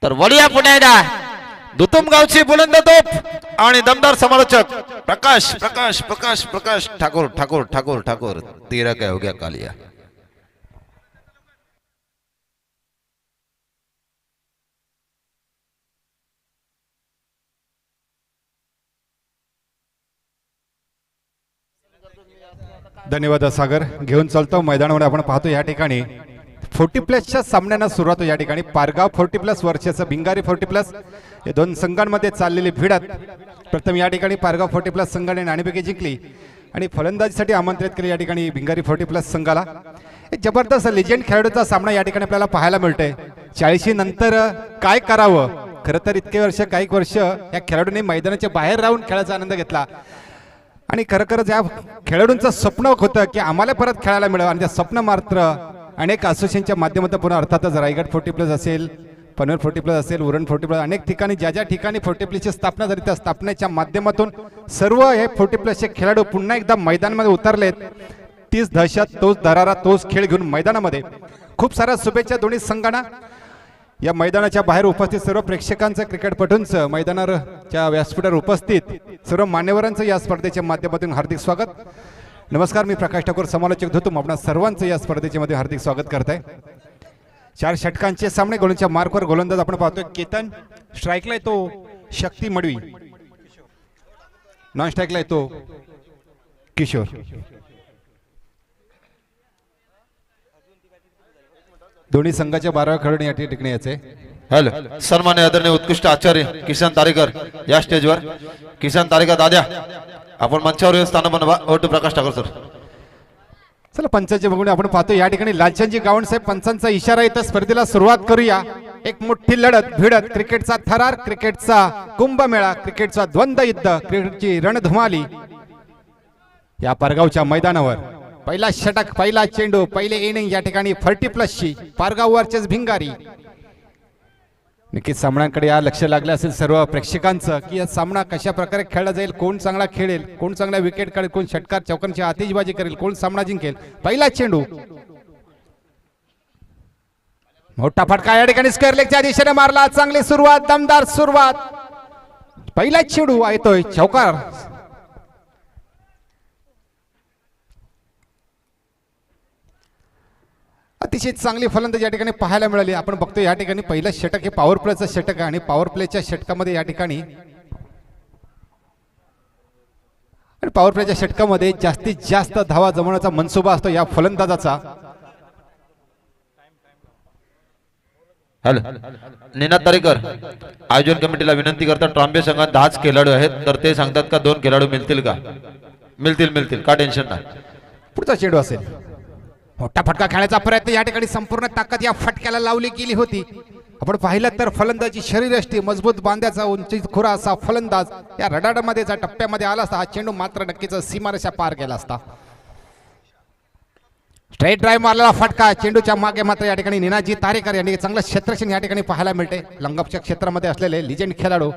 तर वडिया पुण्याला दुतुम गावची बुलंद तोप आणि दमदार समालोचक प्रकाश प्रकाश प्रकाश प्रकाश ठाकूर ठाकूर ठाकूर ठाकूर तेरा क्या हो गया कालिया। धन्यवाद सागर। घेऊन चालतो मैदानावर आपण पाहतो या ठिकाणी 40+ सामन्यांना सुरुवात या ठिकाणी पारगाव 40+ वर्षाचं भिंगारी 40+ हे दोन संघांमध्ये चाललेली भिडत प्रथम या ठिकाणी पारगाव 40+ संघाने नाणेफेक जिंकली आणि फलंदाजीसाठी आमंत्रित केले या ठिकाणी भिंगारी 40+ संघाला। एक जबरदस्त लेजेंड खेळाडूचा सामना या ठिकाणी आपल्याला पाहायला मिळतोय। 40 नंतर काय करावं, खरं तर इतके वर्ष काही वर्ष या खेळाडूंनी मैदानाच्या बाहेर राहून खेळाचा आनंद घेतला आणि खरंच या खेळाडूंचं स्वप्न होतं की आम्हाला परत खेळायला मिळावं आणि ते स्वप्न मात्र अनेक असोसिएशनच्या माध्यमातून पुन्हा अर्थातच रायगड 40+ असेल, पनवेल 40+ असेल, उरण 40+ अनेक ठिकाणी ज्या ठिकाणी 40+ची स्थापना झाली त्या स्थापनेच्या माध्यमातून सर्व हे 40+चे खेळाडू पुन्हा एकदा मैदानामध्ये उतरलेत। तीच दहशत, तोच दरारा, तोच खेळ घेऊन मैदानामध्ये खूप साऱ्या शुभेच्छा दोन्ही संघांना। या मैदानाच्या बाहेर उपस्थित सर्व प्रेक्षकांचं, क्रिकेटपटूंचं, मैदानाच्या व्यासपीठावर उपस्थित सर्व मान्यवरांचं या स्पर्धेच्या माध्यमातून हार्दिक स्वागत। नमस्कार, मी प्रकाश ठाकूर, समालोचक धुतुम, आपणा सर्वांचं या स्पर्धेच्या मध्ये हार्दिक स्वागत करताय। 4 षटकांचे सामने, गोलंदाजच्या मार्कवर गोलंदाज आपण पाहतोय केतन, स्ट्राईकला येतो शक्ती मडवी, नॉन स्ट्राईकला येतो किशोर। दोन्ही संघाच्या 12 खेळाडू या ठिकाणी याचे हॅलो सन्मान्य आदरणीय उत्कृष्ट आचार्य किसन तारेकर या स्टेजवर। किसन तारेकर दादा आपण मंचावर स्थान बनवा। ओटू प्रकाश ठाकूर सर। चला पंचांचे बघून आपण पाहतो या ठिकाणी लालचंदजी गावंड साहेब पंचांचा इशारा येतो, स्पर्धेला सुरुवात करूया। एक मोठी लढत भिडत, क्रिकेटचा थरार, क्रिकेटचा कुंभमेळा, क्रिकेटचा द्वंद्व युद्ध, क्रिकेटची रणधुमाली या पारगावच्या मैदानावर। पहिला षटक, पहिला चेंडू, पहिले इनिंग या ठिकाणी 40+ची पारगाव वर्सेस भिंगारी। नक्कीच सामन्याकडे या लक्ष लागले असेल सर्व प्रेक्षकांचं की या सामना कशा प्रकारे खेळला जाईल, कोण चांगला खेळेल, कोण चांगला विकेट काढेल, कोण षटकार चौकांची आतिषबाजी करेल, कोण सामना जिंकेल। पहिला चेंडू, मोठा फटका या ठिकाणी स्क्वेअर लेगच्या दिशेने मारला, चांगली सुरुवात, दमदार सुरुवात, पहिला चेंडू येतोय चौकार। अतिशय चांगली फलंदाजी या ठिकाणी पाहायला मिळाली। आपण बघतो या ठिकाणी पहिलं षटक हे पॉवर प्लेचं षटक आहे आणि पॉवर प्लेच्या षटकामध्ये या ठिकाणी पॉवर प्लेच्या षटकामध्ये जास्तीत जास्त धावा जमवण्याचा मनसुबा असतो या फलंदाजाचा। हॅलो निनाद तारेकर आयोजन कमिटीला विनंती करतात, ट्रॉम्बे संघात 10 खेळाडू आहेत तर ते सांगतात का 2 खेळाडू मिळतील का? मिळतील का टेन्शन नाही। पुढचा चेंडू असेल, मोठा फटका खेळण्याचा प्रयत्न या ठिकाणी संपूर्ण ताकद या फटक्याला लावली गेली होती। आपण पाहिलं तर फलंदाजी शरीरयष्टी मजबूत बांध्याचा उंची खुरा असा फलंदाज या रडाडामध्ये जर टप्प्यामध्ये आला असता हा चेंडू मात्र नक्कीच सीमारेषा पार गेला असता। स्ट्रेट ड्राइव्ह मारलेला फटका, चेंडूच्या मागे मात्र या ठिकाणी निनादजी तारेकर यांनी चांगलं क्षेत्ररक्षण या ठिकाणी पाहायला मिळते। लंगपच्या क्षेत्रामध्ये असलेले लिजेंड खेळाडू,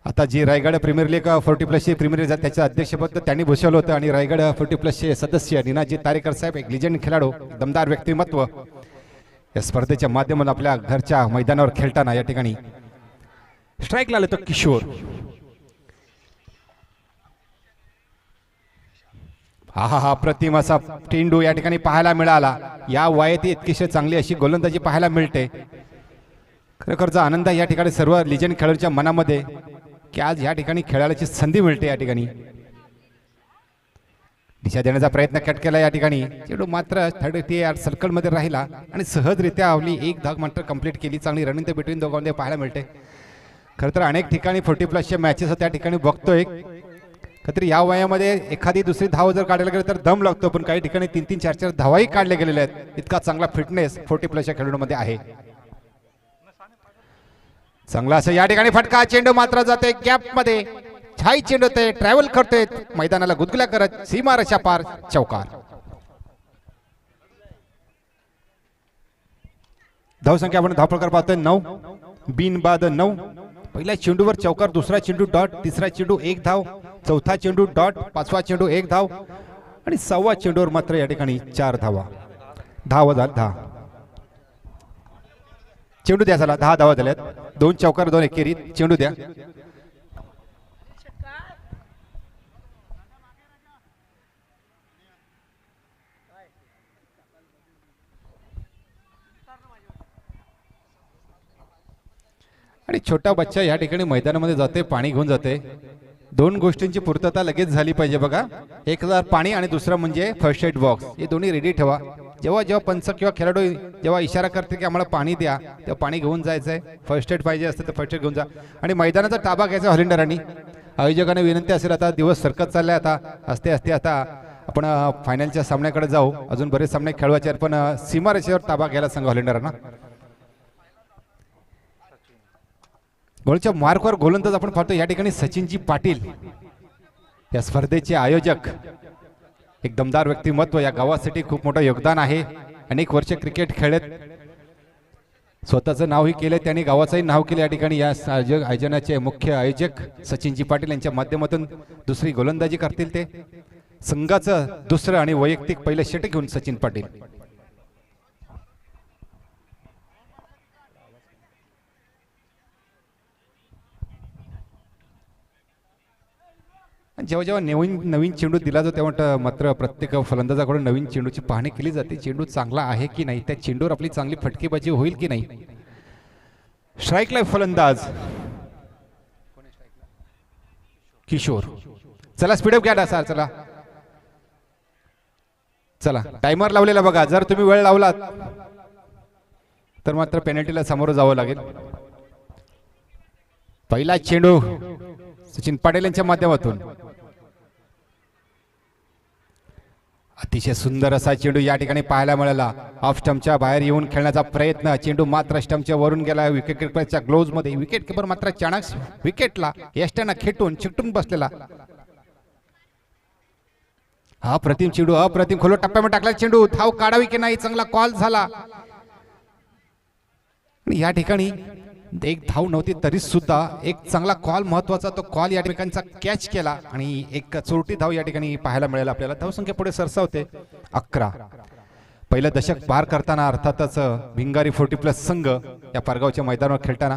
आता जी रायगड प्रीमियर लीग 40+ची प्रीमियर लीग त्याचं अध्यक्षपद त्यांनी भूषवलं होतं आणि रायगड 40+चे सदस्य निनादजी तारेकर साहेब एक लिजेंड खेळाडू, दमदार व्यक्तिमत्व या स्पर्धेच्या माध्यमातून आपल्या घरच्या मैदानावर खेळताना या ठिकाणी स्ट्राईकला आले तो किशोर। हा प्रतिम असा चेंडू या ठिकाणी पाहायला मिळाला। या वयात इतकीशी चांगली अशी गोलंदाजी पाहायला मिळते। खरोखरचा आनंद या ठिकाणी सर्व लिजेंड खेळाडूच्या मनामध्ये की आज या ठिकाणी खेळायची संधी मिळते। या ठिकाणी दिशा देण्याचा प्रयत्न कट केला या ठिकाणी, चेंडू मात्र 30 सर्कल मध्ये राहिला आणि सहजरित्या आवली एक धाव मात्र कंप्लीट केली। चांगली रनिंग द बिटवीन दोघांमध्ये पाहायला मिळते। खरं तर अनेक ठिकाणी 40+च्या मॅचेस त्या ठिकाणी बघतोय, खरं या वयामध्ये एखादी दुसरी धाव जर काढायला गेलं तर दम लागतो, पण काही ठिकाणी 3-3, 4-4 धावाही काढले गेलेले आहेत। इतका चांगला फिटनेस 40+च्या खेळाडूंमध्ये आहे। चांगला असं या ठिकाणी फटका, चेंडू मात्र जाते गॅप मध्ये, छाई चेंडू ते ट्रॅव्हल करते मैदानाला गुदगुल्या करत सीमारेषा पार चौकार। धावसंख्या आपण धावप्रकार पाहतोय 9 बिनबाद 9। पहिल्या चेंडूवर चौकार, दुसरा चेंडू डॉट, तिसरा चेंडू 1 धाव, चौथा चेंडू डॉट, पाचवा चेंडू 1 धाव आणि 6व्या चेंडूवर मात्र या ठिकाणी 4 धावा। 10 + 10 चेंडू द्या चला, 10 धावा झाल्यात, 2 चौकार 2 एकेरी, चेंडू द्या. आणि छोटा बच्चा या ठिकाणी मैदानामध्ये जाते, पाणी घेऊन जाते. 2 गोष्टींची पूर्तता लगेच झाली पाहिजे बघा. एक पाणी आणि दुसरं म्हणजे फर्स्ट एड बॉक्स. हे दोन्ही रेडी ठेवा. जेव्हा जेव्हा पंच किंवा खेळाडू जेव्हा इशारा करते की आम्हाला पाणी द्या, तेव्हा पाणी घेऊन जायचंय. फर्स्ट एड पाहिजे असतं तर फर्स्ट एड घेऊन जा. आणि मैदानाचा ताबा घ्यायचा हॉलिंडरांनी. आयोजकांना विनंती असेल, आता दिवस सरकत चाललाय, आता असते असते आता आपण फायनलच्या सामन्याकडे जाऊ. अजून बरेच सामने खेळवायचे, पण सीमारेषेवर ताबा घ्यायला सांगा हॉलिंडरांना. गोलच्या मार्कवर गोलंदाज आपण पाहतो या ठिकाणी सचिनजी पाटील, या स्पर्धेचे आयोजक. एक दमदार व्यक्तिमत्व, या गावासाठी खूप मोठं योगदान आहे. अनेक वर्ष क्रिकेट खेळत स्वतःचं नावही केलं त्यांनी, गावाचंही नाव केलं. या ठिकाणी या आयोजनाचे मुख्य आयोजक सचिनजी पाटील यांच्या माध्यमातून दुसरी गोलंदाजी करतील ते. संघाचं दुसरं आणि वैयक्तिक पहिलं षटक घेऊन सचिन पाटील. जेव्हा जेव्हा नवीन चेंडू दिला जातो तेव्हा मात्र प्रत्येक फलंदाजाकडून नवीन चेंडूची पाहणी केली जाते. चेंडू चांगला आहे की नाही, त्या चेंडूवर आपली चांगली फटकेबाजी होईल की नाही. स्ट्राईकला फलंदाज किशोर. चला स्पीडअप घ्या सर, चला चला. टायमर लावलेला बघा, जर तुम्ही वेळ लावलात तर मात्र पेनल्टीला सामोरं जावं लागेल. पहिला चेंडू सचिन पाटील यांच्या माध्यमातून. अतिशय सुंदर असा चेंडू या ठिकाणी पाहायला मिळाला. ऑफ स्टंपच्या बाहेर येऊन खेळण्याचा प्रयत्न, चेंडू मात्र स्टंपच्या वरून गेला. विकेट किपरच्या ग्लोव्ज मध्ये विकेट किपर मात्र अचानक विकेटला यष्ट्यानं खेटून चिकटून बसलेला. अप्रतिम चेंडू, अप्रतिम खोल टप्प्यामध्ये टाकला चेंडू. धाव काढावी की नाही, चांगला कॉल झाला. या ठिकाणी एक धाव नव्हती तरी सुद्धा एक चांगला कॉल महत्वाचा, तो कॉल या ठिकाणचा कॅच केला आणि एक चोरटी धाव या ठिकाणी पाहायला मिळाला आपल्याला. धावसंख्या पुढे सरसावते 11. पहिलं दशक पार करताना अर्थातच भिंगारी 40+ संघ या पारगावच्या मैदानावर खेळताना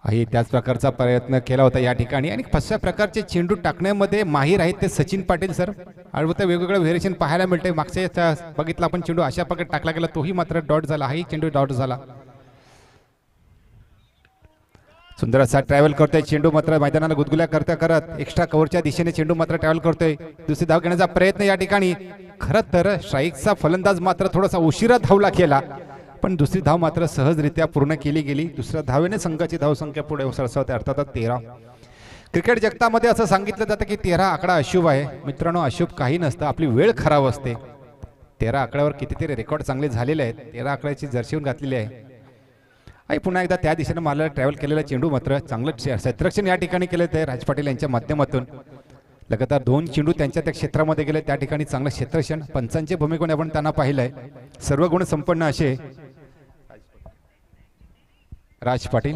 आहे त्याच प्रकारचा प्रयत्न केला होता या ठिकाणी. आणि कशा प्रकारचे चेंडू टाकण्यामध्ये माहीर आहेत ते सचिन पाटील सर. आळवतं वेगवेगळं व्हेरिएशन पाहायला मिळते. मागच्या बघितला आपण चेंडू अशा प्रकारे टाकला गेला, तोही मात्र डॉट झाला. हाही चेंडू डॉट झाला. सुंदर असा ट्रॅव्हल करतोय चेंडू, मात्र मैदानाला गुदगुल्या करत एक्स्ट्रा कव्हरच्या दिशेने चेंडू मात्र ट्रॅव्हल करतोय. दुसरी धाव घेण्याचा प्रयत्न या ठिकाणी. खरं तर स्ट्राईकचा फलंदाज मात्र थोडासा उशिरा धावला केला, पण दुसरी धाव मात्र सहजरित्या पूर्ण केली गेली. दुसऱ्या धावेने संघाची धावसंख्या पुढे सरसावते अर्थातच 13. क्रिकेट जगतामध्ये असं सांगितलं जातं की 13 आकडा अशुभ आहे. मित्रांनो, अशुभ काही नसतं, आपली वेळ खराब असते. 13 आकड्यावर कितीतरी रेकॉर्ड चांगले झालेले आहेत. 13 आकड्याची जर्सीवून घातलेली आहे. आणि पुन्हा एकदा त्या दिशेने मारलेला ट्रॅव्हल केलेला चेंडू मात्र चांगलं क्षेत्ररक्षण या ठिकाणी केलं ते राज पाटील यांच्या माध्यमातून. लगातार 2 चेंडू त्यांच्या त्या क्षेत्रामध्ये गेले, त्या ठिकाणी चांगलं क्षेत्ररक्षण. पंचांच्या भूमिकेने आपण त्यांना पाहिलंय. सर्व गुण संपन्न असे राज पाटील.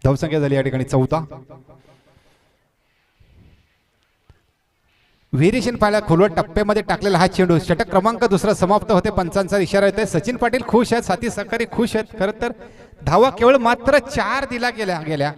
धावसंख्या झाली या ठिकाणी 14. व्हेरिएशन पाहिला, खोलवर टप्प्यामध्ये टाकलेला हा चेंडू. षटक क्रमांक दुसरा समाप्त होते. पंचांचा इशारा येतोय. सचिन पाटील खुश आहेत, साथी सहकारी खुश आहेत. खरं तर धावा केवळ मात्र 4 दिला गेल्या.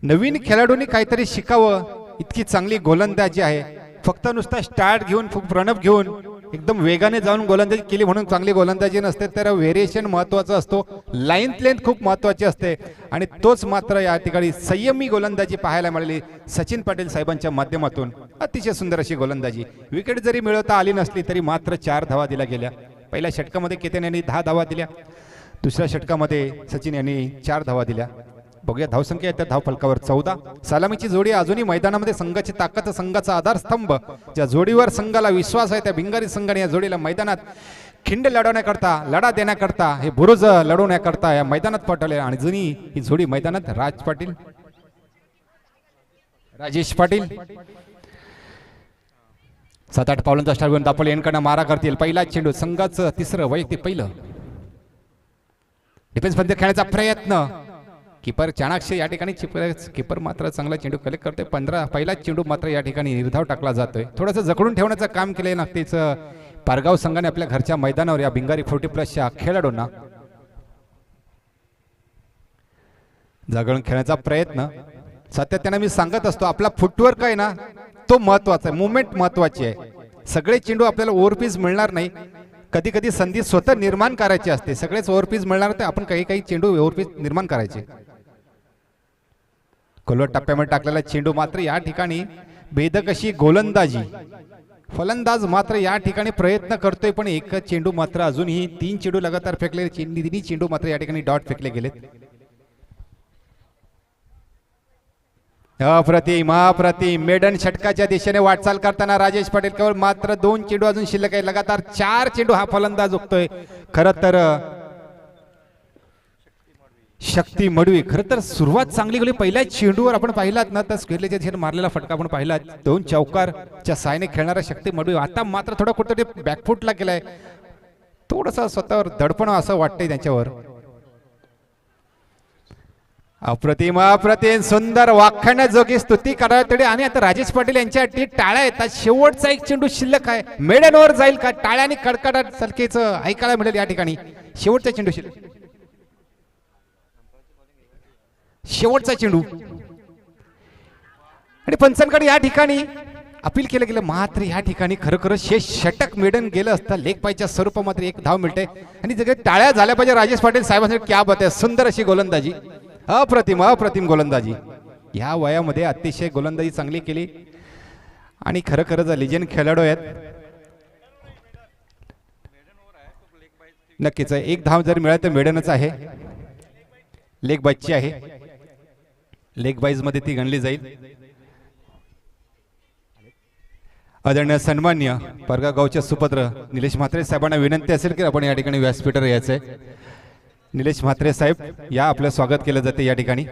नवीन खेळाडूंनी काहीतरी शिकावं. इतकी चांगली गोलंदाजी आहे. फक्त नुसता स्टार्ट घेऊन प्रणव घेऊन एकदम वेगाने जाऊन गोलंदाजी केली म्हणून चांगली गोलंदाजी नसते, तर व्हेरिएशन महत्वाचा असतो. लेंथ खूप महत्वाची असते आणि तोच मात्र या ठिकाणी संयमी गोलंदाजी पाहायला मिळाली सचिन पाटील साहेबांच्या माध्यमातून. अतिशय सुंदर अशी गोलंदाजी. विकेट जरी मिळवता आली नसली तरी मात्र 4 धावा दिल्या गेल्या. पहिल्या षटकामध्ये केतन यांनी 10 धावा दिल्या. दुसऱ्या षटकामध्ये सचिन यांनी 4 धावा दिल्या. बघूया धावसंख्या येत्या धाव फलकावर 14. सलामीची जोडी अजूनही मैदानामध्ये. संघाची ताकद, संघाचा आधारस्तंभ, ज्या जोडीवर संघाला विश्वास आहे त्या भिंगारी संघाने या जोडीला मैदानात खिंड लढवण्याकरता, लढा देण्याकरता, हे बुरुज लढवण्याकरता या मैदानात पाठवले. आणि जुनी ही जोडी मैदानात राज पाटील, राजेश पाटील 7-8 पावलांचा स्टार घेऊन दापोली यांकडनं मारा करतील. पहिला चेंडू, संघाचं तिसरं वैयक्तिक पहिलं. डिफेन्स मध्ये खेळण्याचा प्रयत्न. कीपर चाणाक्ष या ठिकाणी कीपर मात्र चांगला चेंडू कलेक्ट करतोय. पहिला चेंडू मात्र या ठिकाणी निर्धाव टाकला जातोय. थोडंसं जखडून ठेवण्याचं काम केलंय नक्कीच पारगाव संघाने आपल्या घरच्या मैदानावर या भिंगारी 40+ खेळाडूंना जागरण खेळण्याचा प्रयत्न. सातत्याने मी सांगत असतो आपला फुटवर्क आहे ना तो महत्वाचा आहे, मुवमेंट महत्वाची आहे. सगळे चेंडू आपल्याला ओव्हरपीच मिळणार नाही. कधी कधी संधी स्वतः निर्माण करायची असते. सगळेच ओव्हरपीच मिळणार तर आपण काही चेंडू ओव्हरपीच निर्माण करायचे. खोलवर टप्प्यामध्ये टाकलेला चेंडू मात्र या ठिकाणी भेदक अशी गोलंदाजी. फलंदाज मात्र या ठिकाणी प्रयत्न करतोय पण एक चेंडू मात्र अजूनही 3 चेंडू लगातार फेकले. तिन्ही चेंडू मात्र या ठिकाणी डॉट फेकले गेलेत. अप्रतिम मेडन षटकाच्या दिशेने वाटचाल करताना राजेश पाटील केवळ मात्र 2 चेंडू अजून शिल्लक आहे. लगातार 4 चेंडू हा फलंदाज उकतोय. खरं तर शक्ती मडवी खरं तर सुरुवात चांगली केली. पहिल्या चेंडूवर आपण पाहिलात ना तर स्क्वेअरच्या दिशेने मारलेला फटका आपण पाहिला. 2 चौकारच्या सायने खेळणारा शक्ती मडवी आता मात्र थोडा कुठेतरी बॅकफुटला गेलाय. थोडंसं स्वतःवर दडपण असं वाटतंय त्यांच्यावर. अप्रतिम सुंदर वाखाणण्याजोगी स्तुती करावी. आणि आता राजेश पाटील यांच्या टाळ्या येतात. शेवटचा एक चेंडू शिल्लक आहे. मेडनवर जाईल का? टाळ्याने कडकडाट सलकेचं ऐकायला मिळेल या ठिकाणी. शेवटचा चेंडू शिल्लक, शेवटचा चेंडू आणि पंचांकडे या ठिकाणी अपील केलं गेलं. मात्र या ठिकाणी खरोखर शेष षटक मेडन गेलं असतं. लेग पायच्या स्वरूपामध्ये 1 धाव मिळते आणि सगळे टाळ्या झाल्या पाहिजे राजेश पाटील साहेबांसाठी. क्या बात आहे, सुंदर अशी गोलंदाजी. अप्रतिम गोलंदाजी. या वयामध्ये अतिशय गोलंदाजी चांगली केली आणि खरोखरच लिजेंड खेळाडू आहेत. नक्कीच 1 धाव जर मिळालं तर मेडनच आहे. लेग बाईजची आहे. लेग बाईज मध्ये ती गणली जाईल. आदरणीय सन्मान्य परगाव गावचे सुपुत्र निलेश म्हात्रे साहेबांना विनंती असेल की आपण या ठिकाणी व्यासपीठावर यायचंय. निलेश म्हात्रे साहेब या आपलं स्वागत केलं जाते या ठिकाणी.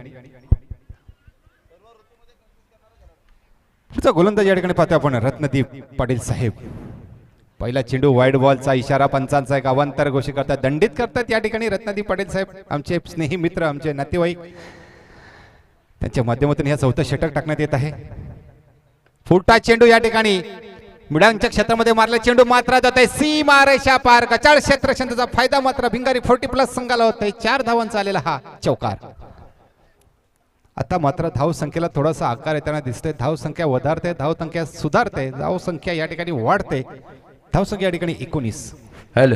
पुढचा गोलंदाज या ठिकाणी पाहतो आपण रत्नदीप पाटील साहेब. पहिला चेंडू वाईड बॉलचा इशारा पंचांचा एक अवांतर घोषित करतात. दंडित करतात या ठिकाणी रत्नदीप पाटील साहेब. आमचे स्नेही मित्र, आमचे नातेवाईक, त्यांच्या माध्यमातून या 4थं षटक टाकण्यात येत आहे. फुटा चेंडू या ठिकाणी मिडांच्या क्षेत्रामध्ये मारला चेंडू मात्र जात आहे सीमारेषा पार. गचाळ क्षेत्ररक्षणाचा फायदा मात्र भिंगारी 40+ संघाला होतोय. 4 धावांचा आलेला हा चौकार. आता मात्र धाव संख्येला थोडासा आकार येताना दिसतोय. धाव संख्या वधारते, धाव संख्या सुधारते, धाव संख्या या ठिकाणी वाढते. धाव संख्या या ठिकाणी 19. हॅलो,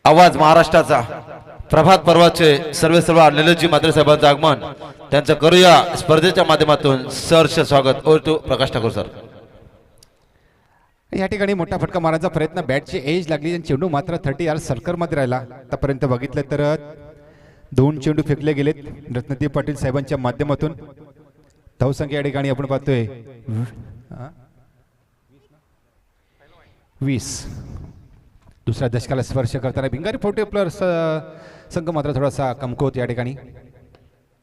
आवाज महाराष्ट्राचा प्रभात पर्वाचे सर्व आलेले जी म्हात्रे साहेबांचं आगमन त्यांचं करूया स्पर्धेच्या माध्यमातून. सहर्ष स्वागत. Over to Prakash Thakur sir. या ठिकाणी मोठा फटका मारण्याचा प्रयत्न, बॅटची एज लागली. चेंडू मात्र 30 यार्ड सर्कल मध्ये राहिला. आतापर्यंत बघितलं तर 2 चेंडू फेकले गेलेत रत्नदीप पाटील साहेबांच्या माध्यमातून. धावसंख्या या ठिकाणी आपण पाहतोय 20. दुसऱ्या दशकाला स्पर्श करताना भिंगारी 40+ संघ मात्र थोडासा कमकुवत या ठिकाणी.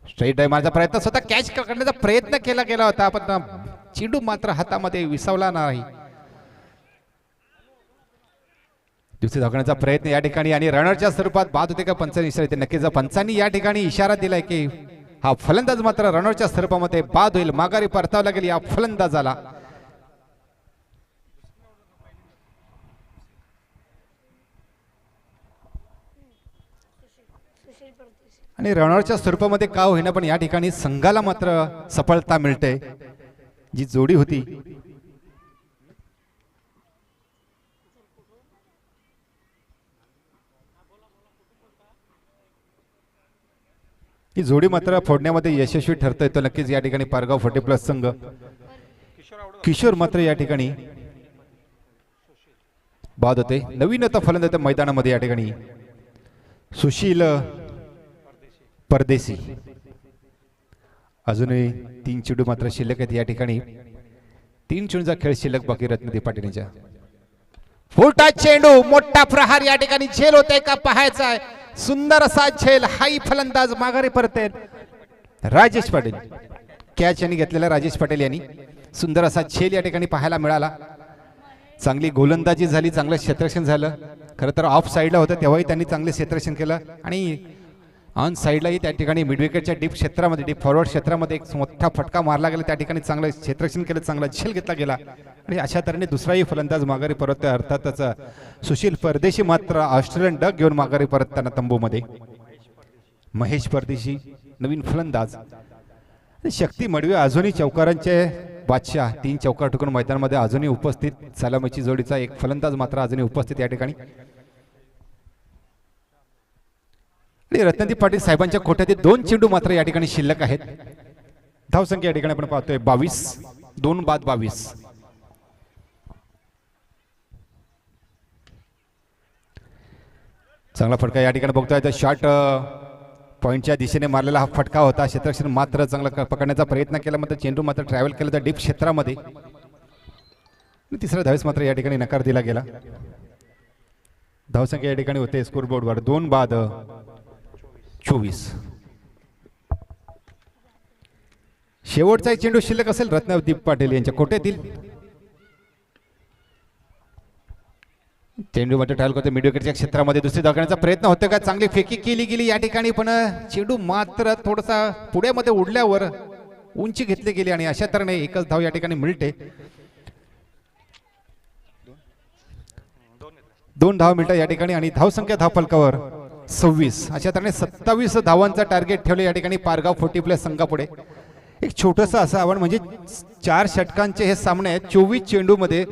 स्ट्रेट ड्राइव्ह मारण्याचा प्रयत्न, स्वतः कॅच करण्याचा प्रयत्न केला गेला होता पण चेंडू मात्र हातामध्ये विसावला नाही. दुसरी धावण्याचा प्रयत्न या ठिकाणी आणि रनरच्या स्वरूपात बाद होते का पंचांनी इशारा येते. नक्कीच पंचांनी या ठिकाणी इशारा दिलाय की हा फलंदाज मात्र रनरच्या स्वरूपामध्ये बाद होईल. माघारी परतावला गेली या फलंदाजाला. आणि रनरच्या स्वरूपामध्ये का होईना पण या ठिकाणी संघाला मात्र सफलता मिळते. जी जोडी होती ही जोडी मात्र फोडण्यामध्ये यशस्वी ठरता येतो. नक्कीच या ठिकाणी पारगाव 40+ संघ किशोर मात्र या ठिकाणी बाद होते. नवीन आता फलंदाज मैदानामध्ये या ठिकाणी सुशील परदेशी. अजूनही 3 चेंडू मात्र शिल्लक आहेत या ठिकाणी. 3 चेंडूचा खेळ शिल्लक बाकी रत्नदीप पाटीलच्या. फुलटा चेंडू, मोठा प्रहार या ठिकाणी झेल होतोय का पाहायचा आहे. सुंदर असा झेल. हाई फलंदाज माघारी परते राजेश पाटील. कॅच यांनी घेतलेला राजेश पाटील यांनी. सुंदर असा झेल या ठिकाणी पाहायला मिळाला. चांगली गोलंदाजी झाली, चांगलं क्षेत्ररक्षण झालं. खरं तर ऑफ साईडला होतं तेव्हाही त्यांनी चांगले क्षेत्ररक्षण केलं आणि ऑन साईडलाही त्या ठिकाणी मिडविकेटच्या डीप क्षेत्रामध्ये डीप फॉरवर्ड क्षेत्रामध्ये एक मोठा फटका मारला गेला, त्या ठिकाणी चांगलं क्षेत्ररक्षण केलं, चांगला झेल घेतला गेला आणि अशा तऱ्हेने दुसराही फलंदाज माघारी परततोय. अर्थातच सुशील परदेशी मात्र ऑस्ट्रेलियन डक घेऊन माघारी परतताना तंबूमध्ये. महेश परदेशी नवीन फलंदाज. शक्ती मडवी अजूनही चौकारांचे बादशाह 3 चौकार ठोकून मैदानामध्ये अजूनही उपस्थित. सलामीची जोडीचा एक फलंदाज मात्र अजूनही उपस्थित या ठिकाणी. आणि रत्नदीप पाटील साहेबांच्या कोट्यातील 2 चेंडू मात्र या ठिकाणी शिल्लक आहेत. धावसंख्या या ठिकाणी आपण पाहतोय 22, 2 बाद 22. चांगला फटका या ठिकाणी बघतोय. तर शॉट पॉईंटच्या दिशेने मारलेला हा फटका होता. क्षेत्ररक्षण मात्र चांगला पकडण्याचा प्रयत्न केला, मात्र चेंडू मात्र ट्रॅव्हल केला तर डीप क्षेत्रामध्ये. तिसऱ्या धावेस मात्र या ठिकाणी नकार दिला गेला. धावसंख्या या ठिकाणी होते स्कोरबोर्डवर 2 बाद 24. शेवटचा चेंडू शिल्लक असेल रत्नदीप पाटील यांच्या कोट्यातील. चेंडू मात्र ट्रायल करतो मिडविकेटच्या क्षेत्रामध्ये. दुसरी धाव करण्याचा प्रयत्न होतो का, चांगली फेकी केली गेली या ठिकाणी, पण चेंडू मात्र थोडासा पुढ्यामध्ये उडल्यावर उंची घेतली गेली आणि अशा तऱ्हेने एकच धाव या ठिकाणी मिळते. 2 धाव मिळतात या ठिकाणी आणि धावसंख्या धावफलकावर 26. अशा तऱ्हेने 27 धावांचा टार्गेट ठेवले या ठिकाणी पारगाव 40+ संघापुढे. एक छोटंसं असं आव्हान म्हणजे 4 षटकांचे हे सामने आहेत. 24 चेंडूमध्ये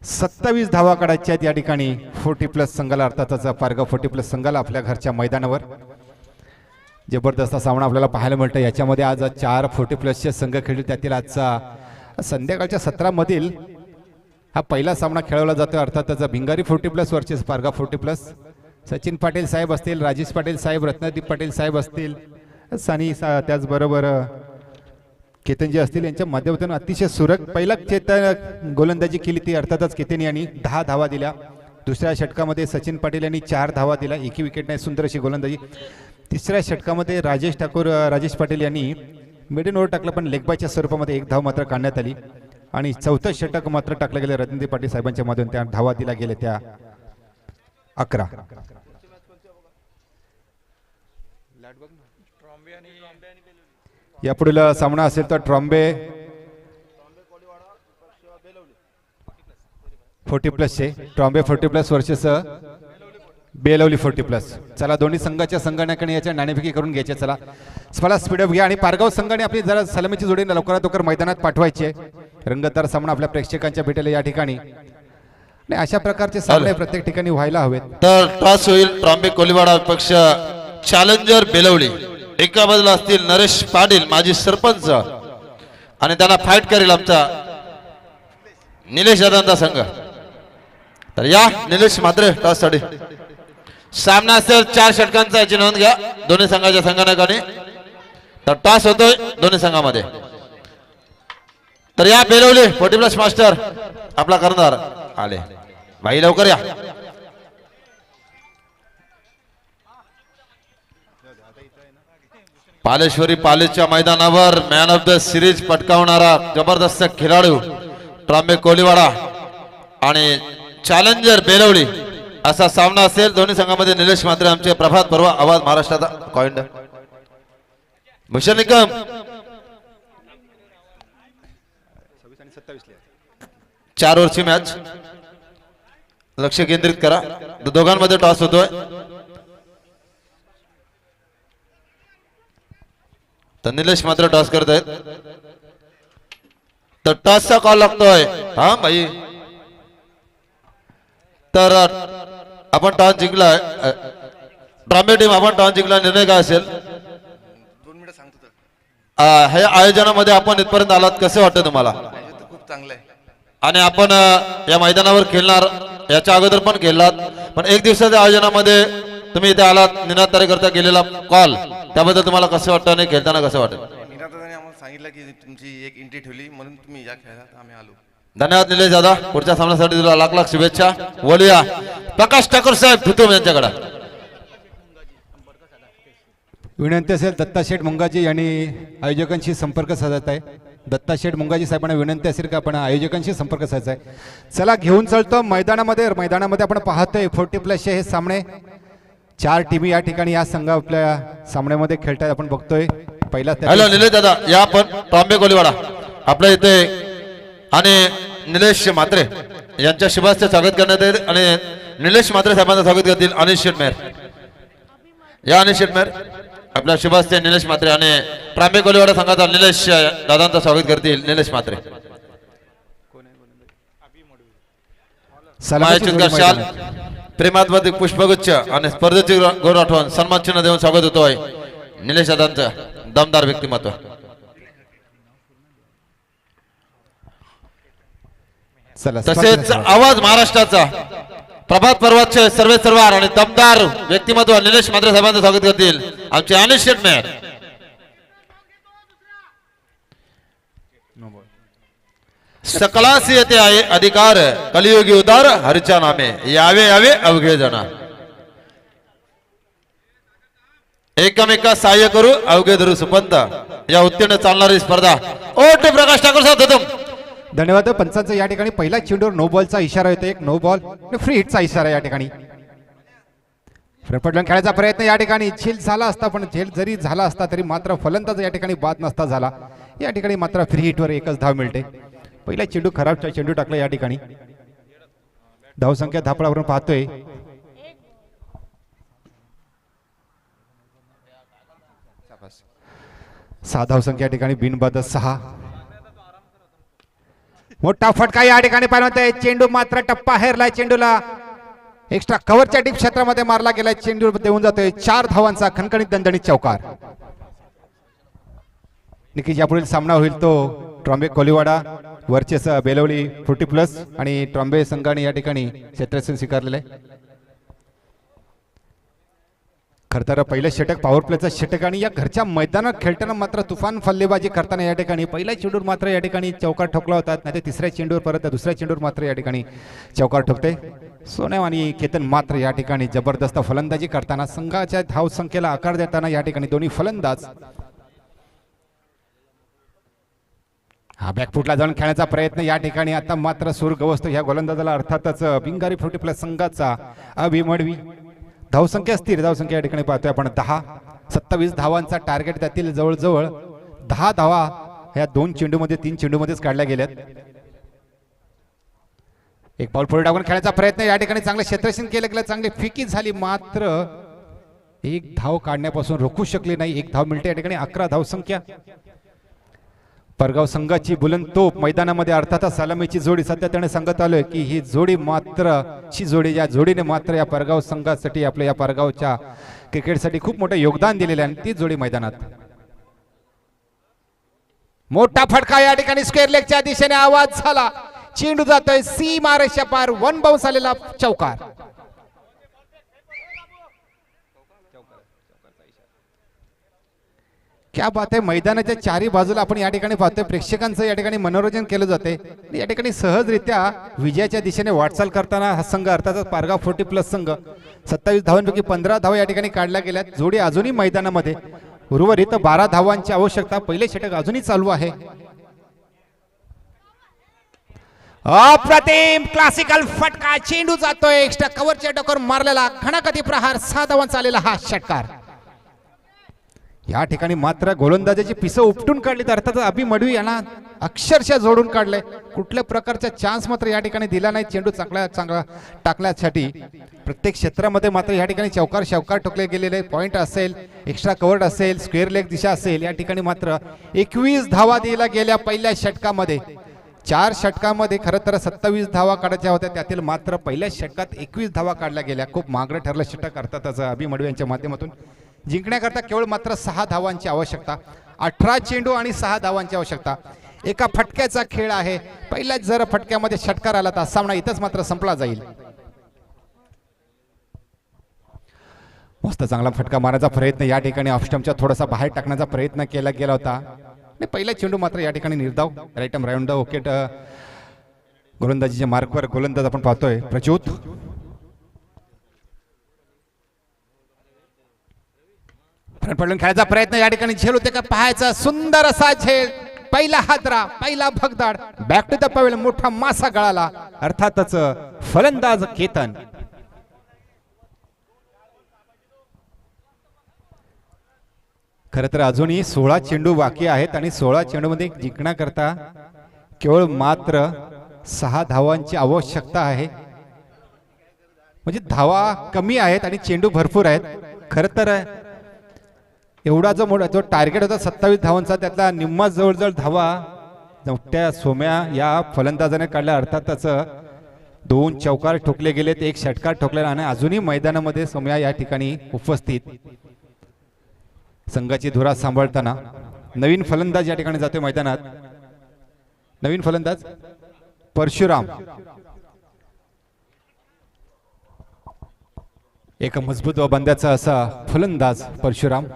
27 धावा काढायच्या आहेत या ठिकाणी 40+ संघाला. अर्थातच पारगाव 40+ संघाला आपल्या घरच्या मैदानावर. जबरदस्त सामना आपल्याला पाहायला मिळतं. याच्यामध्ये आज 4 40+चे संघ खेळले. त्यातील आजचा संध्याकाळच्या सत्रामधील हा पहिला सामना खेळवला जातो. अर्थातच भिंगारी 40+ वर्सेस पारगाव 40+. सचिन पाटील साहेब असतील, राजेश पाटील साहेब, रत्नदीप पाटील साहेब असतील, सानी त्याचबरोबर केतनजी असतील, यांच्या माध्यमातून अतिशय सुरक पहिला गोलंदाजी केली ती अर्थातच केतन यांनी 10 धावा दिल्या. दुसऱ्या षटकामध्ये सचिन पाटील यांनी 4 धावा दिल्या, एकही विकेट नाही, सुंदर अशी गोलंदाजी. तिसऱ्या षटकामध्ये राजेश पाटील यांनी मिडन ओव्हर टाकलं, पण लेगबायच्या स्वरूपामध्ये 1 धाव मात्र काढण्यात आली. आणि चौथं षटक मात्र टाकलं गेलं रत्नदीप पाटील साहेबांच्या माध्यमातून. त्या धावा दिल्या गेल्या त्या 11. यापुढील सामना असेल तर ट्रॉम्बे 40+चे. ट्रॉम्बे 40+ वर्सेस बेलवली 40+. चला दोन्ही संघाच्या संघाने याच्या नाणेफेकी करून घ्यायचे. चला स्पला स्पीडअप घ्या आणि पारगाव संघाने आपली जरा सलामीची जोडी लवकरात लवकर मैदानात पाठवायची आहे. रंगतदार सामना आपल्या प्रेक्षकांच्या भेटेल या ठिकाणी. आणि अशा प्रकारचे सामने प्रत्येक ठिकाणी व्हायला हवेत. तर टॉस होईल ट्रॉम्बे कोलीवाडा पक्ष चॅलेंजर बेलवली. एका बाजूला असतील नरेश पाटील माजी सरपंच आणि त्यांना फाईट करेल आमचा निलेश दादांचा संघ. तर या निलेश मात्रे टॉस साठी सामना असेल 4 षटकांचा, याची नोंद घ्या दोन्ही संघाच्या संघाने. तर टॉस होतोय दोन्ही संघामध्ये. तर या बेलवली 40+ मास्टर आपला करणार आले. भाई लवकर या. पालेश्वरी पालेच्या मैदानावर मॅन ऑफ द सिरीज पटकावणारा जबरदस्त खेळाडू ट्रॉम्बे कोलीवाडा आणि चॅलेंजर बेलवली असा सामना असेल. दोन्ही संघामध्ये निलेश मात्रे आमचे प्रभात पर्व आवाज महाराष्ट्राचा कॉइंड भूषण निकम. 4 ओव्हरची मॅच, लक्ष केंद्रित करा. दोघांमध्ये टॉस होतोय. तर निलेश मात्र टॉस करत आहेत. तर टॉसचा कॉल लागतोय. हा भाई, तर आपण टॉस जिंकलाय. ट्रॉम्बे टीम आपण टॉस जिंकला. निर्णय काय असेल? 2 मिनिटं सांगतो. ह्या आयोजनामध्ये आपण इथपर्यंत आलात, कसं वाटतं तुम्हाला? खूप चांगलं आहे. आणि आपण या मैदानावर खेळणार, याच्या अगोदर पण खेळलात, पण 1 दिवसाच्या आयोजनामध्ये तुम्ही इथे आलात. निनाद तारेकरता केलेला कॉल, त्याबद्दल तुम्हाला कसं वाटतं आणि खेळताना कसं वाटतं? निनादाने आम्हाला सांगितलं की तुमची एक एंट्री ठेवली म्हणून तुम्ही या खेळात आम्ही आलो. धन्यवाद निलेश दादा. पुढच्या सामन्यासाठी तुला लाख लाख शुभेच्छा. बोलूया प्रकाश ठाकूर साहेब धुतुम यांच्याकडे. विनंती असेल दत्ताशेठ मुंगाजी यांनी आयोजकांशी संपर्क साधत आहे. दत्ताशेठ मुंगाजी साहेबांना विनंती असेल का आपण आयोजकांशी संपर्क साधायचा आहे. चला घेऊन चालतो मैदानामध्ये. मैदानामध्ये आपण पाहतोय 40+चे हे सामने 4 टीमी या ठिकाणी या संघ आपल्या सामन्यामध्ये खेळतात आपण बघतोय. पहिला हॅलो निलेश दादा या पण टॉम्बे कोलीवाडा आपल्या इथे आणि निलेश म्हात्रे यांच्या शुभास्ते स्वागत करण्यात येईल आणि निलेश म्हात्रे साहेबांचं स्वागत करतील अनिश शेटमेर. या अनिश शेटमेर आपल्या शुभास्ते निलेश म्हात्रे आणि ट्रॉम्बे कोलीवाडा संघाचा निलेश दादांचं स्वागत करतील निलेश म्हात्रे. मायाचंद्र शाल प्रेमात्मक पुष्पगुच्छ आणि स्पर्धेची गौरव आठवण सन्मान चिन्ह देऊन स्वागत होतोय निलेश दादांचं दमदार व्यक्तिमत्व. तसेच आवाज महाराष्ट्राचा प्रभात पर्वाचे सर्व आणि दमदार व्यक्तिमत्व निलेश म्हात्रे साहेबांचं स्वागत करतील आमचे अनिश शेटमेर. सकलास येते आहे अधिकार कलियुगी उदार हरिच्या नामे यावे यावे अवघे जण एकमेकास सहाय्य करू अवघे धरू सुपंत या उत्तीर्ण चालणारी स्पर्धा ओट प्रकाश ठाकूर साहेब धुतम. धन्यवाद. पंचांचा या ठिकाणी पहिला चेंडूवर नो बॉलचा इशारा येतो. एक नो बॉल फ्री हिटचा इशारा या ठिकाणी. फटफटून खेळायचा प्रयत्न या ठिकाणी झेल झाला असता पण झेल जरी झाला असता तरी मात्र फलंदाज या ठिकाणी बाद नसता झाला. या ठिकाणी मात्र फ्री हिटवर एकच धाव मिळते. पहिला चेंडू खराब चेंडू टाकला या ठिकाणी. धावसंख्या धापडावरून पाहतोय 6 धावसंख्या या ठिकाणी बिनबाद 6. मोठा फटका या ठिकाणी पाहिला होता. चेंडू मात्र टप्पा हेरलाय. चेंडूला एक्स्ट्रा कव्हरच्या डीप क्षेत्रामध्ये मारला गेलाय. चेंडू देऊन जातोय 4 धावांचा खणखणीत दणदणीत चौकार. नक्कीच यापुढील सामना होईल तो ट्रॉम्बे कोलीवाडा वर्चेस बेलवली 40+ आणि ट्रॉम्बे संघाने या ठिकाणी क्षेत्ररक्षण स्वीकारलेलं आहे. खरं तर पहिलं षटक पॉवर प्लेचं षटक आणि या घरच्या मैदानात खेळताना मात्र तुफान फल्लेबाजी करताना या ठिकाणी पहिल्या चेंडूवर मात्र या ठिकाणी चौकार ठोकला होता. नाही तर तिसऱ्या चेंडूवर परत दुसऱ्या चेंडूवर मात्र या ठिकाणी चौकार ठोकते. सोनेव आणि केतन मात्र या ठिकाणी जबरदस्त फलंदाजी करताना संघाच्या धावसंख्येला आकार देताना या ठिकाणी दोन्ही फलंदाज हा बॅकफुटला जाऊन खेळण्याचा प्रयत्न या ठिकाणी आता मात्र सूर गवसतो. ह्या गोलंदाजाला अर्थातच भिंगारी 40+ संघाचा अभिमडवी. धावसंख्या स्थिर धावसंख्या या ठिकाणी पाहतोय आपण 10. 27 धावांचा टार्गेट त्यातील जवळजवळ 10 धावा ह्या 2 चेंडूमध्ये 3 चेंडूमध्येच काढल्या गेल्यात. एक बॉल पुढे टाकून खेळण्याचा प्रयत्न या ठिकाणी चांगलं क्षेत्ररक्षण केलं गेलं. चांगली फिकी झाली मात्र एक धाव काढण्यापासून रोखू शकले नाही. एक धाव मिळते या ठिकाणी. 11 धावसंख्या. परगाव संघाची बुलंद तोप मैदानामध्ये अर्थातच सलामीची जोडी सध्या त्याने सांगत आलोय की ही जोडी मात्र जोडी या जोडीने मात्र या परगाव संघासाठी आपल्या या परगावच्या क्रिकेटसाठी खूप मोठं योगदान दिलेलं आहे. ती जोडी मैदानात मोठा फटका या ठिकाणी स्क्वेअर लेगच्या दिशेने आवाज झाला. चेंडू जातोय सीमारेषा पार. 1 बाउन्स आलेला चौकार. क्या बात आहे. मैदानाच्या चारी बाजूला आपण या ठिकाणी पाहतोय प्रेक्षकांचं या ठिकाणी मनोरंजन केलं जाते. या ठिकाणी सहजरित्या विजयाच्या दिशेने वाटचाल करताना हा संघ अर्थातच पारगाव 40+ संघ 27 धावांपैकी 15 धावा या ठिकाणी काढल्या गेल्यात. जोडी अजूनही मैदानामध्ये. उर्वरित 12 धावांची आवश्यकता. पहिले षटक अजूनही चालू आहे. अप्रतिम क्लासिकल फटका. चेंडू जातोय एक्स्ट्रा कव्हरच्या डोक्यावर मारलेला घणागती प्रहार. 6 धावांचा आलेला हा षटकार. या ठिकाणी मात्र गोलंदाजाची पिसं उपटून काढली. तर अर्थात अभि मडवी यांना अक्षरशः जोडून काढले. कुठल्या प्रकारचा चान्स मात्र या ठिकाणी दिला नाही. चेंडू चांगला टाकण्यासाठी प्रत्येक क्षेत्रामध्ये मात्र या ठिकाणी चौकार ठोकले गेलेले. पॉइंट असेल, एक्स्ट्रा कव्हर्ड असेल, स्क्वेअर लेग दिशा असेल, या ठिकाणी मात्र 21 धावा दिल्या गेल्या पहिल्या षटकामध्ये. 4 षटकामध्ये खरं तर 27 धावा काढायच्या होत्या. त्यातील मात्र पहिल्या षटकात 21 धावा काढल्या गेल्या. खूप महागडं ठरलं षटक अर्थातच अभि मडवी यांच्या माध्यमातून. जिंकण्याकरता केवळ मात्र 6 धावांची आवश्यकता. 18 चेंडू आणि 6 धावांची आवश्यकता. एका फटक्याचा खेळ आहे. पहिल्याच जर फटक्यामध्ये षटकार आला तर सामना इथंच मात्र संपला जाईल. मस्त चांगला फटका मारण्याचा प्रयत्न या ठिकाणी ऑफस्टंपच्या थोडासा बाहेर टाकण्याचा प्रयत्न केला गेला होता. पहिला चेंडू मात्र या ठिकाणी निर्धाव राईट राऊंड विकेट. गोलंदाजीच्या मार्कवर गोलंदाज आपण पाहतोय प्रच्युत. पडून खेळायचा प्रयत्न या ठिकाणी झेल होते का पाहायचा. सुंदर असा झेल. पहिला हादरा, पहिला भगदाड. Back to the pavilion. मोठा मासा गळाला. अर्थातच फलंदाज केतन. खरं तर अजूनही 16 चेंडू बाकी आहेत आणि 16 चेंडूमध्ये जिंकण्याकरता केवळ मात्र 6 धावांची आवश्यकता आहे. म्हणजे धावा कमी आहेत आणि चेंडू भरपूर आहेत. खरं तर एवढा जो टार्गेट होता 27 धावांचा त्यातला निम्मा जवळजवळ धावा मोठ्या सोम्या या फलंदाजाने काढल्या. अर्थातच 2 चौकार ठोकले गेलेत, 1 षटकार ठोकलेला आणि अजूनही मैदानामध्ये सोम्या या ठिकाणी उपस्थित. संघाची धुरा सांभाळताना नवीन फलंदाज या ठिकाणी जातोय मैदानात. नवीन फलंदाज परशुराम. एक मजबूत व बंद्याचा असा फलंदाज परशुराम.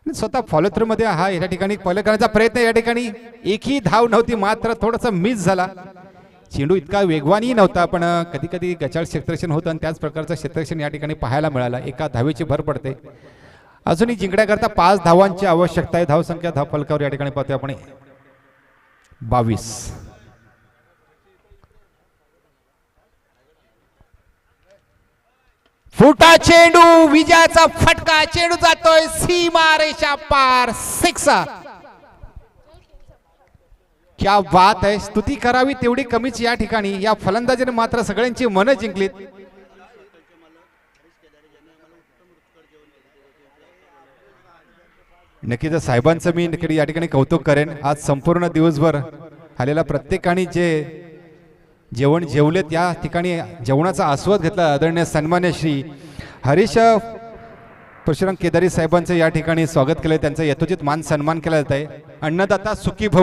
स्वतः फॉलो थ्रू मध्ये हा या ठिकाणी फॉलो करण्याचा प्रयत्न. या ठिकाणी एकही धाव नव्हती, मात्र थोडासा मिस झाला. चेंडू इतका वेगवानही नव्हता, पण कधी कधी गचाळ क्षेत्ररक्षण होतं आणि त्याच प्रकारचं क्षेत्ररक्षण या ठिकाणी पाहायला मिळाला. एका धावेची भर पडते. अजूनही जिंकण्याकरता 5 धावांची आवश्यकता आहे. धावसंख्या धाव फलकावर या ठिकाणी पाहतोय आपण 22. फुटा चेंडू, विजयाचा फटका. चेंडू जातोय सीमारेषा पार. 6. क्या बात आहे. स्तुती करावी तेवढी कमीच या ठिकाणी. या फलंदाजीने मात्र सगळ्यांची मनं जिंकलीत. नक्कीच साहेबांचं मी या ठिकाणी कौतुक करेन. आज संपूर्ण दिवसभर आलेल्या प्रत्येकाने जे जेवण जेवलेत या ठिकाणी जेवणाचा आस्वाद घेतला. आदरणीय सन्मान्य श्री हरीश परशुराम केदारी साहेबांचं या ठिकाणी स्वागत केलं. त्यांचा यथोचित मान सन्मान केला जात आहे. अन्नदाता सुखी भव.